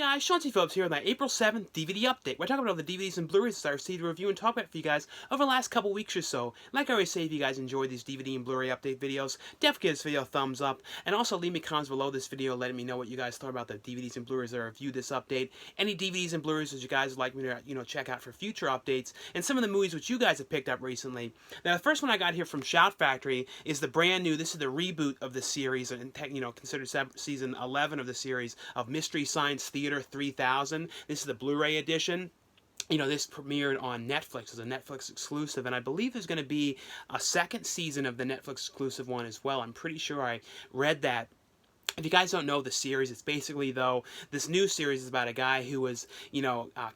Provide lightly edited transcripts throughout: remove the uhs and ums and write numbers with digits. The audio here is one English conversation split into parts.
guys, Shaun Phillips here with my April 7th DVD update. We're talking about the DVDs and Blu-rays that I received to review and talk about for you guys over the last couple weeks or so. Like I always say, if you guys enjoy these DVD and Blu-ray update videos, definitely give this video a thumbs up. And also leave me comments below this video letting me know what you guys thought about the DVDs and Blu-rays that I reviewed this update. Any DVDs and Blu-rays that you guys would like me to, check out for future updates. And some of the movies which you guys have picked up recently. Now, the first one I got here from Shout Factory is the brand new, this is the reboot of the series, and considered season 11 of the series of Mystery Science Theater 3000. This is the Blu-ray edition. This premiered on Netflix as a Netflix exclusive, and I believe there's going to be a second season of the Netflix exclusive one as well. I'm pretty sure I read that. If you guys don't know the series, it's basically, though, this new series is about a guy who was,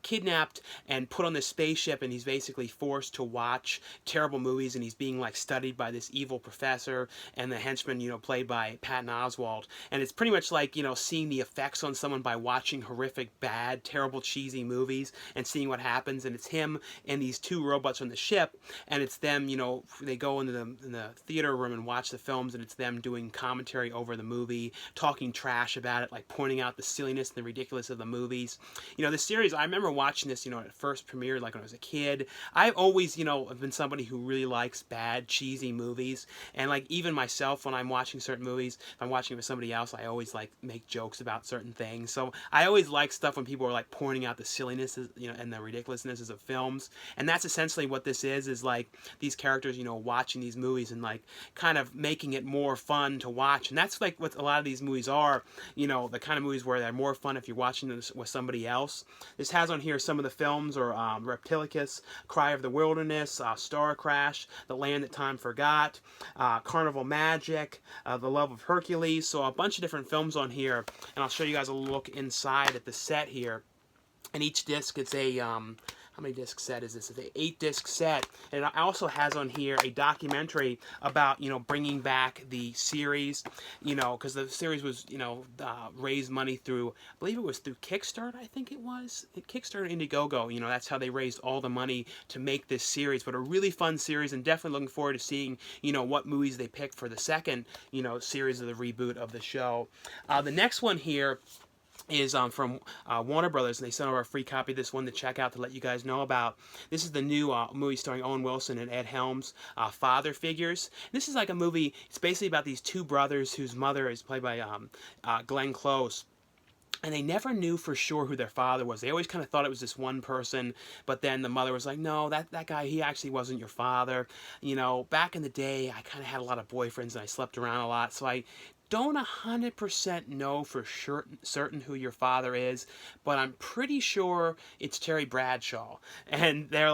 kidnapped and put on this spaceship, and he's basically forced to watch terrible movies, and he's being, studied by this evil professor and the henchman, played by Patton Oswalt. And it's pretty much like, seeing the effects on someone by watching horrific, bad, terrible, cheesy movies and seeing what happens. And it's him and these two robots on the ship, and it's them, they go into the theater room and watch the films, and it's them doing commentary over the movie, talking trash about it, pointing out the silliness and the ridiculous of the movies. The series, I remember watching this, it first premiered, when I was a kid. I've always, have been somebody who really likes bad, cheesy movies. And, even myself, when I'm watching certain movies, if I'm watching it with somebody else, I always, make jokes about certain things. So I always like stuff when people are, pointing out the silliness, and the ridiculousnesses of films. And that's essentially what this is these characters, watching these movies and, kind of making it more fun to watch. And that's, what a lot of these movies are, the kind of movies where they're more fun if you're watching this with somebody else. This has on here some of the films, or Reptilicus, Cry of the Wilderness, Star Crash, The Land That Time Forgot, Carnival Magic, The Love of Hercules. So a bunch of different films on here, and I'll show you guys a look inside at the set here. And each disc, it's a how many disc set is this? It's an 8-disc set, and it also has on here a documentary about bringing back the series, because the series was raised money through, I believe it was through Kickstarter. I think it was Kickstarter, Indiegogo. That's how they raised all the money to make this series. But a really fun series, and definitely looking forward to seeing what movies they pick for the second series of the reboot of the show. The next one here is from Warner Brothers, and they sent over a free copy of this one to check out to let you guys know about. This is the new movie starring Owen Wilson and Ed Helms, Father Figures. This is a movie, it's basically about these two brothers whose mother is played by Glenn Close. And they never knew for sure who their father was. They always kind of thought it was this one person, but then the mother was like, no, that guy, he actually wasn't your father. Back in the day, I kind of had a lot of boyfriends, and I slept around a lot, so I don't 100% know for certain who your father is, but I'm pretty sure it's Terry Bradshaw. And they're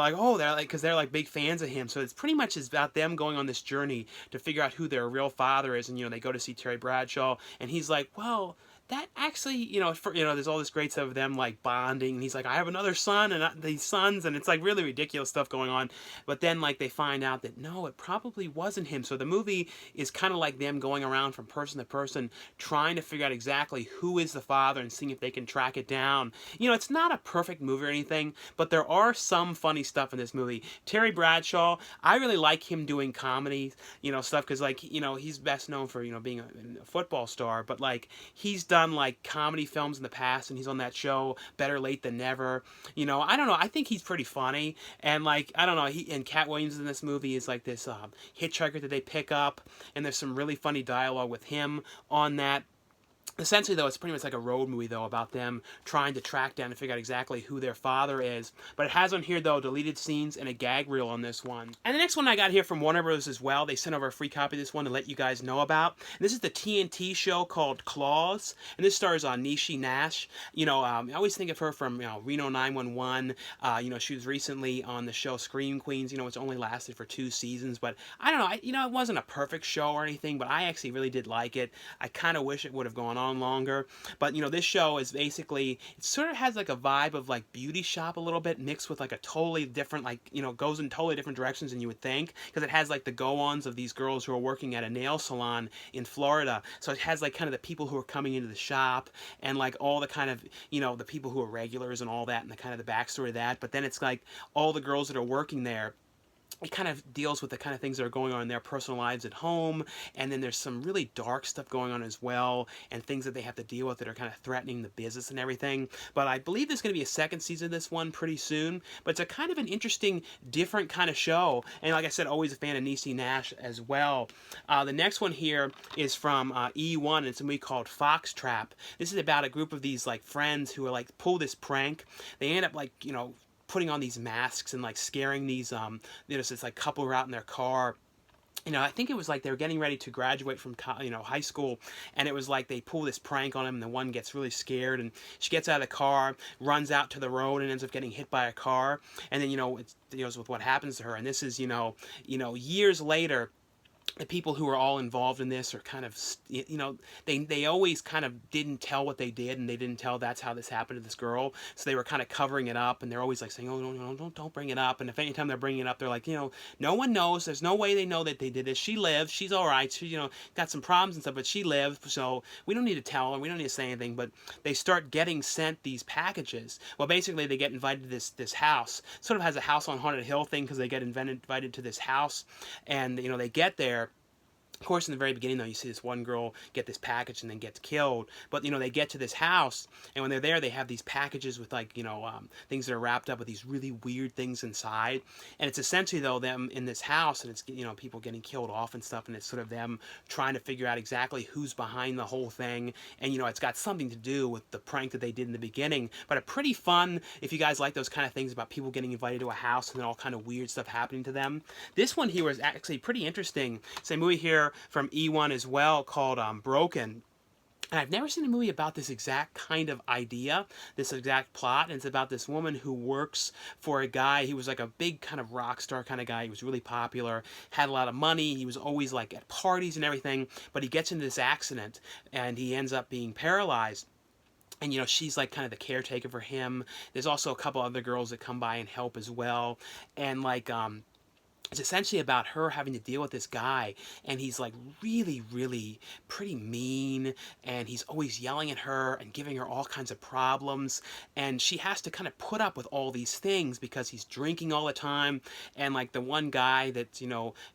because they're big fans of him. So it's pretty much about them going on this journey to figure out who their real father is. And, they go to see Terry Bradshaw, and he's like, well, that actually, there's all this great stuff of them bonding, and he's like, I have another son and these sons, and it's really ridiculous stuff going on. But then they find out that no, it probably wasn't him. So the movie is kind of like them going around from person to person trying to figure out exactly who is the father and seeing if they can track it down. It's not a perfect movie or anything, but there are some funny stuff in this movie. Terry Bradshaw, I really like him doing comedy, stuff, because he's best known for being a football star, but he's done comedy films in the past, and he's on that show Better Late Than Never. I don't know, I think he's pretty funny, and I don't know, and Cat Williams in this movie is this hitchhiker that they pick up, and there's some really funny dialogue with him on that. Essentially, though, it's pretty much like a road movie, though, about them trying to track down and figure out exactly who their father is. But it has on here, though, deleted scenes and a gag reel on this one. And the next one I got here from Warner Bros. As well. They sent over a free copy of this one to let you guys know about. And this is the TNT show called Claws. And this stars Niecy Nash. I always think of her from Reno 911. She was recently on the show Scream Queens. It's only lasted for 2 seasons. But I don't know. It wasn't a perfect show or anything, but I actually really did like it. I kind of wish it would have gone on longer, but this show is basically, it sort of has a vibe of Beauty Shop a little bit, mixed with a totally different, goes in totally different directions than you would think, because it has the go-ons of these girls who are working at a nail salon in Florida. So it has kind of the people who are coming into the shop, and all the kind of the people who are regulars and all that, and the kind of the backstory of that. But then it's all the girls that are working there it kind of deals with the kind of things that are going on in their personal lives at home, and then there's some really dark stuff going on as well, and things that they have to deal with that are kind of threatening the business and everything. But I believe there's going to be a second season of this one pretty soon, but it's a kind of an interesting, different kind of show, and like I said, always a fan of Niecy Nash as well. The next one here is from Eone, and it's a movie called Foxtrap. This is about a group of these, like, friends who are, like, pull this prank. They end up, like, you know, putting on these masks and like scaring these this like couple who are out in their car. You know, I think it was like they were getting ready to graduate from high school, and it was like they pull this prank on him, and the one gets really scared, and she gets out of the car, runs out to the road, and ends up getting hit by a car. And then it deals with what happens to her, and this is years later. The people who are all involved in this are kind of, they always kind of didn't tell what they did, and they didn't tell that's how this happened to this girl. So they were kind of covering it up, and they're always like saying, oh, no, don't bring it up. And if any time they're bringing it up, they're like, no one knows. There's no way they know that they did this. She lived. She's all right. She, got some problems and stuff, but she lived. So we don't need to tell her. We don't need to say anything. But they start getting sent these packages. Well, basically, they get invited to this house. Sort of has a house on Haunted Hill thing, because they get invited to this house, and they get there. Of course, in the very beginning, though, you see this one girl get this package and then gets killed. But, they get to this house, and when they're there, they have these packages with, like, things that are wrapped up with these really weird things inside. And it's essentially, though, them in this house, and it's, people getting killed off and stuff, and it's sort of them trying to figure out exactly who's behind the whole thing. And, it's got something to do with the prank that they did in the beginning. But a pretty fun, if you guys like those kind of things about people getting invited to a house and then all kind of weird stuff happening to them. This one here was actually pretty interesting. It's a movie here from E1 as well called Broken. And I've never seen a movie about this exact kind of idea, this exact plot. And it's about this woman who works for a guy. He was like a big kind of rock star kind of guy. He was really popular, had a lot of money. He was always like at parties and everything. But he gets into this accident and he ends up being paralyzed. And, she's like kind of the caretaker for him. There's also a couple other girls that come by and help as well. And like, it's essentially about her having to deal with this guy, and he's like really, really pretty mean, and he's always yelling at her and giving her all kinds of problems, and she has to kind of put up with all these things because he's drinking all the time. And like the one guy that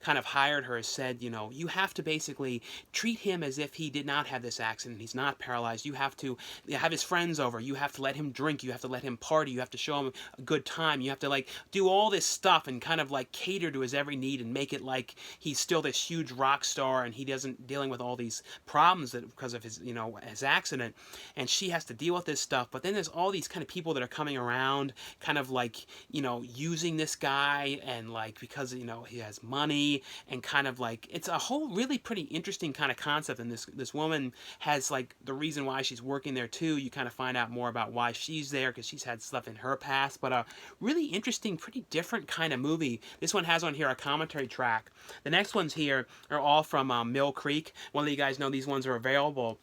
kind of hired her said, you have to basically treat him as if he did not have this accident, he's not paralyzed. You have to have his friends over, you have to let him drink, you have to let him party, you have to show him a good time, you have to like do all this stuff and kind of like cater to his every need and make it like he's still this huge rock star and he doesn't dealing with all these problems because of his his accident. And she has to deal with this stuff. But then there's all these kind of people that are coming around kind of like using this guy, and like because he has money, and kind of like it's a whole really pretty interesting kind of concept. And this woman has like the reason why she's working there too. You kind of find out more about why she's there, because she's had stuff in her past. But a really interesting, pretty different kind of movie. This one has on here a commentary track. The next ones here are all from Mill Creek. One of you guys know these ones are available.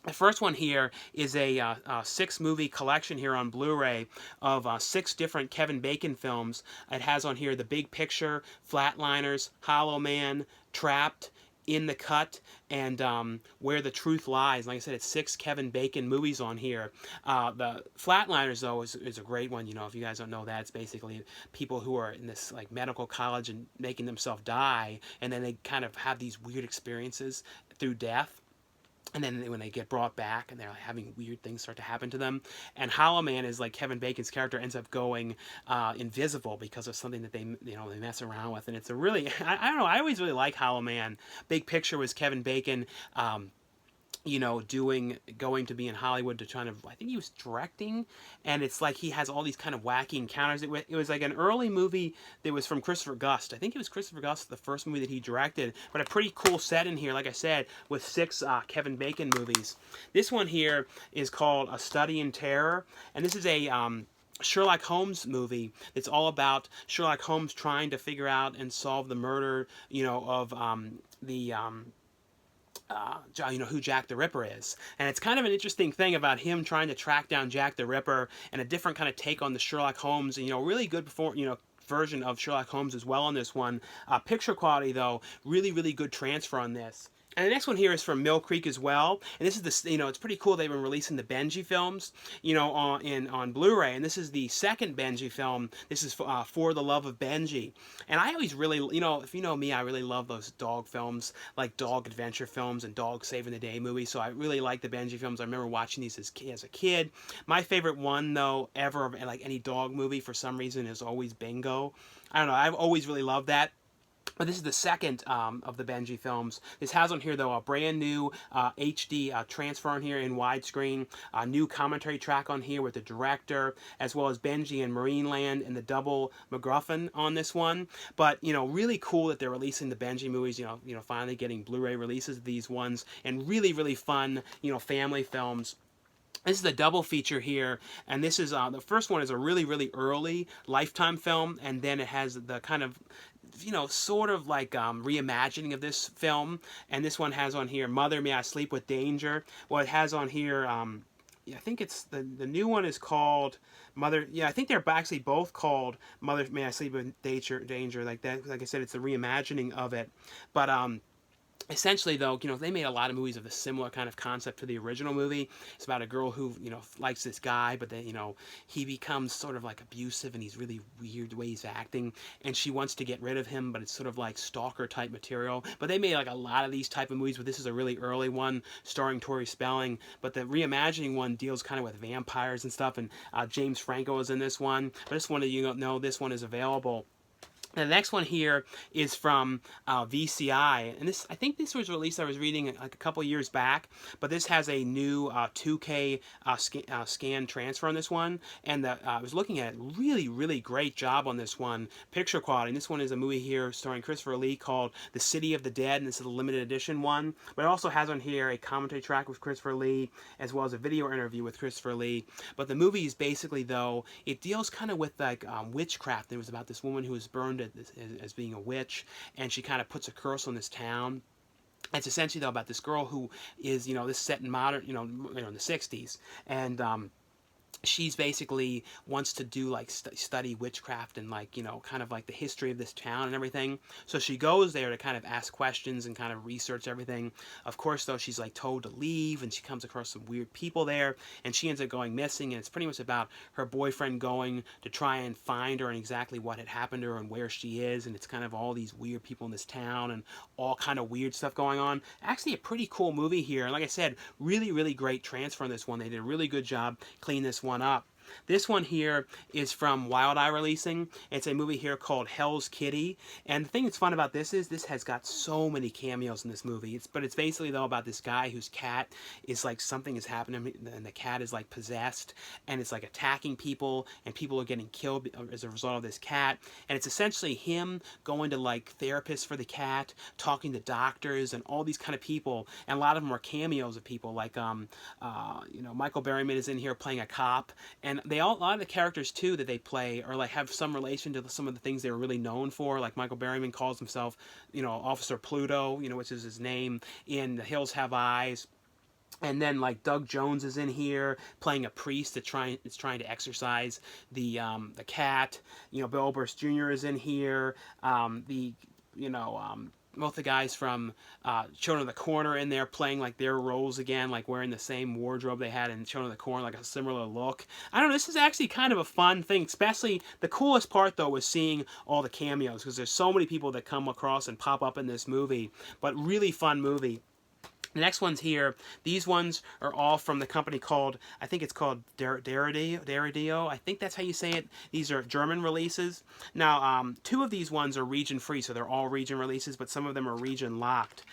The first one here is a 6-movie collection here on Blu-ray of 6 different Kevin Bacon films. It has on here The Big Picture, Flatliners, Hollow Man, Trapped, In the Cut, and Where the Truth Lies. Like I said, it's 6 Kevin Bacon movies on here. The Flatliners, though, is a great one. If you guys don't know that, it's basically people who are in this like medical college and making themselves die, and then they kind of have these weird experiences through death. And then when they get brought back and they're like having weird things start to happen to them. And Hollow Man is like Kevin Bacon's character ends up going invisible because of something that they mess around with. And it's a really, I don't know, I always really like Hollow Man. Big Picture was Kevin Bacon, going to be in Hollywood to try to, I think he was directing, and it's like he has all these kind of wacky encounters. It was like an early movie that was from Christopher Gust. I think it was Christopher Gust, the first movie that he directed, but a pretty cool set in here, like I said, with 6 Kevin Bacon movies. This one here is called A Study in Terror, and this is a Sherlock Holmes movie. It's all about Sherlock Holmes trying to figure out and solve the murder, of who Jack the Ripper is. And it's kind of an interesting thing about him trying to track down Jack the Ripper, and a different kind of take on the Sherlock Holmes, and really good version of Sherlock Holmes as well on this one. Picture quality, though, really, really good transfer on this. And the next one here is from Mill Creek as well, and this is the, it's pretty cool. They've been releasing the Benji films, on Blu-ray, and this is the second Benji film. This is For the Love of Benji, and I always really, if you know me, I really love those dog films, like dog adventure films and dog saving the day movies. So I really like the Benji films. I remember watching these as a kid. My favorite one though ever, like any dog movie, for some reason, is always Bingo. I don't know. I've always really loved that. But this is the second of the Benji films. This has on here, though, a brand new HD transfer on here in widescreen, a new commentary track on here with the director, as well as Benji and Marineland and the double MacGuffin on this one. But, really cool that they're releasing the Benji movies, finally getting Blu-ray releases of these ones, and really, really fun, family films. This is a double feature here, and this is the first one is a really, really early Lifetime film, and then it has the kind of, sort of like reimagining of this film. And this one has on here Mother May I Sleep with Danger. Well, it has on here, I think it's the new one is called Mother. Yeah, I think they're actually both called Mother May I Sleep with Danger, like that. Like I said, it's a reimagining of it, but essentially, though, they made a lot of movies of a similar kind of concept to the original movie. It's about a girl who, likes this guy, but then, he becomes sort of like abusive and he's really weird the way he's acting, and she wants to get rid of him, but it's sort of like stalker type material. But they made like a lot of these type of movies, but this is a really early one starring Tori Spelling. But the reimagining one deals kind of with vampires and stuff, and James Franco is in this one. But this one, this one is available. The next one here is from VCI, and I think this was released, I was reading like a couple years back, but this has a new 2K scan transfer on this one, and I was looking at it, really, really great job on this one, picture quality. And this one is a movie here starring Christopher Lee called The City of the Dead, and this is a limited edition one, but it also has on here a commentary track with Christopher Lee, as well as a video interview with Christopher Lee. But the movie is basically, though, it deals kind of with like witchcraft. It was about this woman who was burned as being a witch, and she kind of puts a curse on this town. It's essentially, though, about this girl who is, this set in modern, in the 60s, and she's basically wants to do like study witchcraft and like kind of like the history of this town and everything. So she goes there to kind of ask questions and kind of research everything. Of course, though, she's like told to leave, and she comes across some weird people there, and she ends up going missing. And it's pretty much about her boyfriend going to try and find her and exactly what had happened to her and where she is. And it's kind of all these weird people in this town and all kind of weird stuff going on. Actually, a pretty cool movie here. And like I said, really, really great transfer on this one. They did a really good job cleaning this one up. This one here is from Wild Eye Releasing. It's a movie here called Hell's Kitty. And the thing that's fun about this is this has got so many cameos in this movie. But it's basically, though, about this guy whose cat is like, something has happened to him, and the cat is like possessed, and it's like attacking people, and people are getting killed as a result of this cat. And it's essentially him going to like therapists for the cat, talking to doctors and all these kind of people. And a lot of them are cameos of people like Michael Berryman is in here playing a cop, and a lot of the characters too that they play are like have some relation to some of the things they were really known for. Like Michael Berryman calls himself, Officer Pluto, which is his name in The Hills Have Eyes. And then like Doug Jones is in here playing a priest that's trying to exorcise the cat. Bill Burst Jr. is in here. Both the guys from Children of the Corn are in there playing like their roles again, like wearing the same wardrobe they had in Children of the Corn, like a similar look. I don't know, this is actually kind of a fun thing, especially the coolest part, though, was seeing all the cameos, because there's so many people that come across and pop up in this movie, but really fun movie. The next ones here, these ones are all from the company called, I think it's called Dvds. I think that's how you say it. These are German releases. Now, two of these ones are region-free, so they're all region releases, but some of them are region-locked.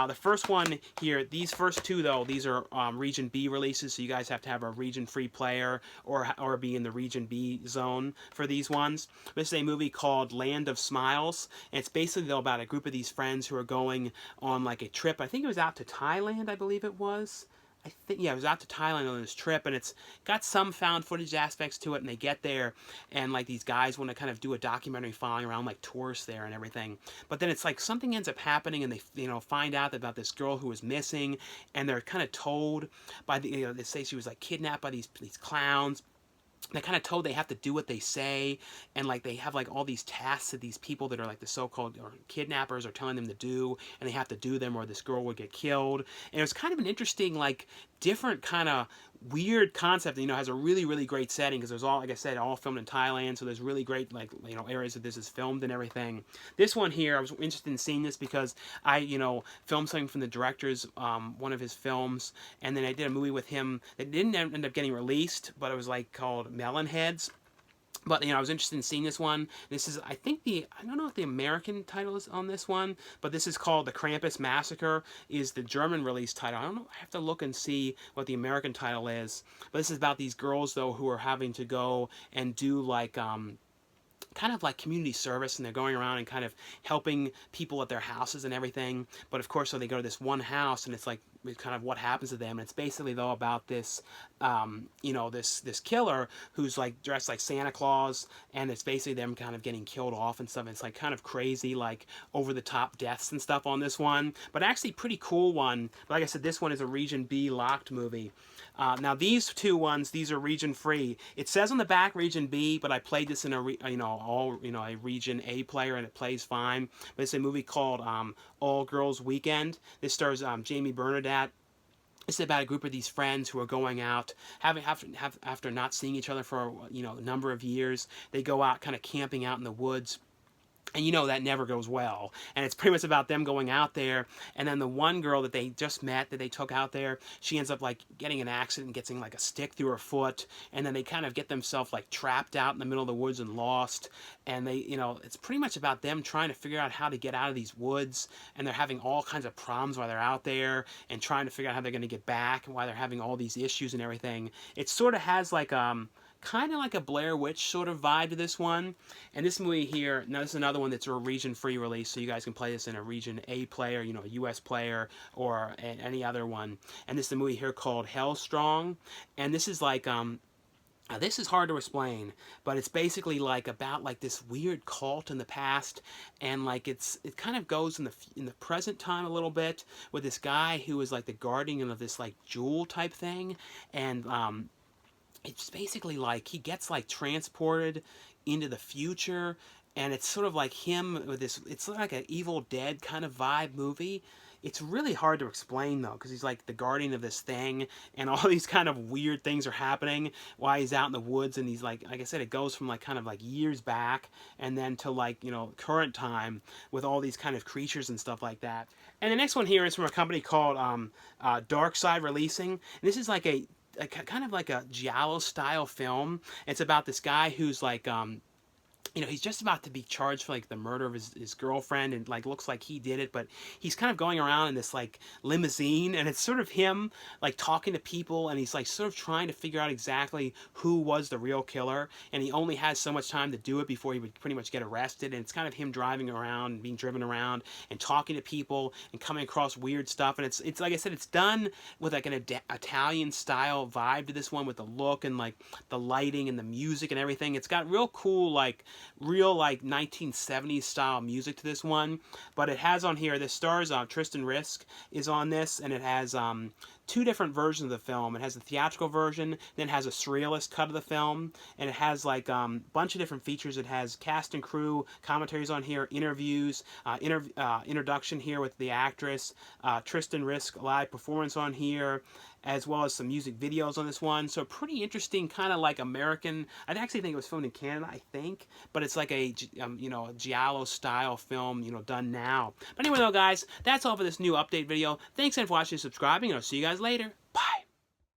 The first one here, these first two, though, these are region B releases, so you guys have to have a region-free player or be in the region B zone for these ones. This is a movie called Land of Smiles, and it's basically, though, about a group of these friends who are going on like a trip. I think it was out to Thailand, I believe it was. It was out to Thailand on this trip, and it's got some found footage aspects to it, and they get there, and like these guys want to kind of do a documentary following around like tourists there and everything. But then it's like something ends up happening, and they find out about this girl who was missing, and they're kind of told by they say she was like kidnapped by these clowns. they're kind of told they have to do what they say, and like they have like all these tasks that these people that are like the so-called or kidnappers are telling them to do, and they have to do them or this girl would get killed. And it was kind of an interesting, like, different kind of weird concept. You know, has a really great setting because there's all, like I said, all filmed in Thailand, so there's really great, like, you know, areas that this is filmed and everything. This one here, I was interested in seeing this because I, you know, filmed something from the director's one of his films, and then I did a movie with him that didn't end up getting released, but it was like called Melonheads. But, you know, I was interested in seeing this one. This is, I think I don't know what the American title is on this one, but this is called The Krampus Massacre, is the German release title. I don't know, I have to look and see what the American title is. But this is about these girls, though, who are having to go and do, like, kind of like community service, and they're going around and kind of helping people at their houses and everything. But of course, so they go to this one house, and it's like kind of what happens to them. And it's basically, though, about this, you know, this killer who's like dressed like Santa Claus, and it's basically them kind of getting killed off and stuff. And it's like kind of crazy, like over the top deaths and stuff on this one, but actually pretty cool one. But like I said, this one is a Region B locked movie. Now these two ones, these are region free. It says on the back Region B, but I played this in a a Region A player, and it plays fine. But it's a movie called All Girls Weekend. This stars Jamie Bernadette. It's about a group of these friends who are going out, after not seeing each other for a number of years. They go out kind of camping out in the woods. And you know that never goes well. And it's pretty much about them going out there. And then the one girl that they just met, that they took out there, she ends up like getting an accident and getting like a stick through her foot. And then they kind of get themselves like trapped out in the middle of the woods and lost. And they, it's pretty much about them trying to figure out how to get out of these woods. And they're having all kinds of problems while they're out there and trying to figure out how they're going to get back and why they're having all these issues and everything. It sort of has like kind of like a Blair Witch sort of vibe to this one. And this movie here, now this is another one that's a region free release, so you guys can play this in a Region A player, a US player, or any other one. And this is a movie here called Hellstrong. And this is like this is hard to explain, but it's basically like about like this weird cult in the past, and like it kind of goes in the present time a little bit with this guy who is like the guardian of this like jewel type thing. And it's basically like he gets like transported into the future, and it's sort of like him with this, it's like an Evil Dead kind of vibe movie. It's really hard to explain though, because he's like the guardian of this thing, and all these kind of weird things are happening while he's out in the woods. And he's like I said, it goes from like kind of like years back and then to like current time with all these kind of creatures and stuff like that. And the next one here is from a company called Dark Side Releasing. And this is like a kind of like a giallo style film. It's about this guy who's like he's just about to be charged for like the murder of his girlfriend, and like looks like he did it, but he's kind of going around in this like limousine, and it's sort of him like talking to people, and he's like sort of trying to figure out exactly who was the real killer, and he only has so much time to do it before he would pretty much get arrested. And it's kind of him driving around and being driven around and talking to people and coming across weird stuff. And it's like I said, it's done with like an Italian style vibe to this one, with the look and like the lighting and the music and everything. It's got real cool like 1970s style music to this one. But it has on here, the stars Tristan Risk is on this, and it has two different versions of the film. It has a theatrical version, then it has a surrealist cut of the film, and it has like a bunch of different features. It has cast and crew commentaries on here, interviews, introduction here with the actress, Tristan Risk live performance on here, as well as some music videos on this one. So pretty interesting, kind of like American. I actually think it was filmed in Canada, I think, but it's like a a giallo style film, done now. But anyway though, guys, that's all for this new update video. Thanks again for watching and subscribing, and I'll see you guys later. Bye.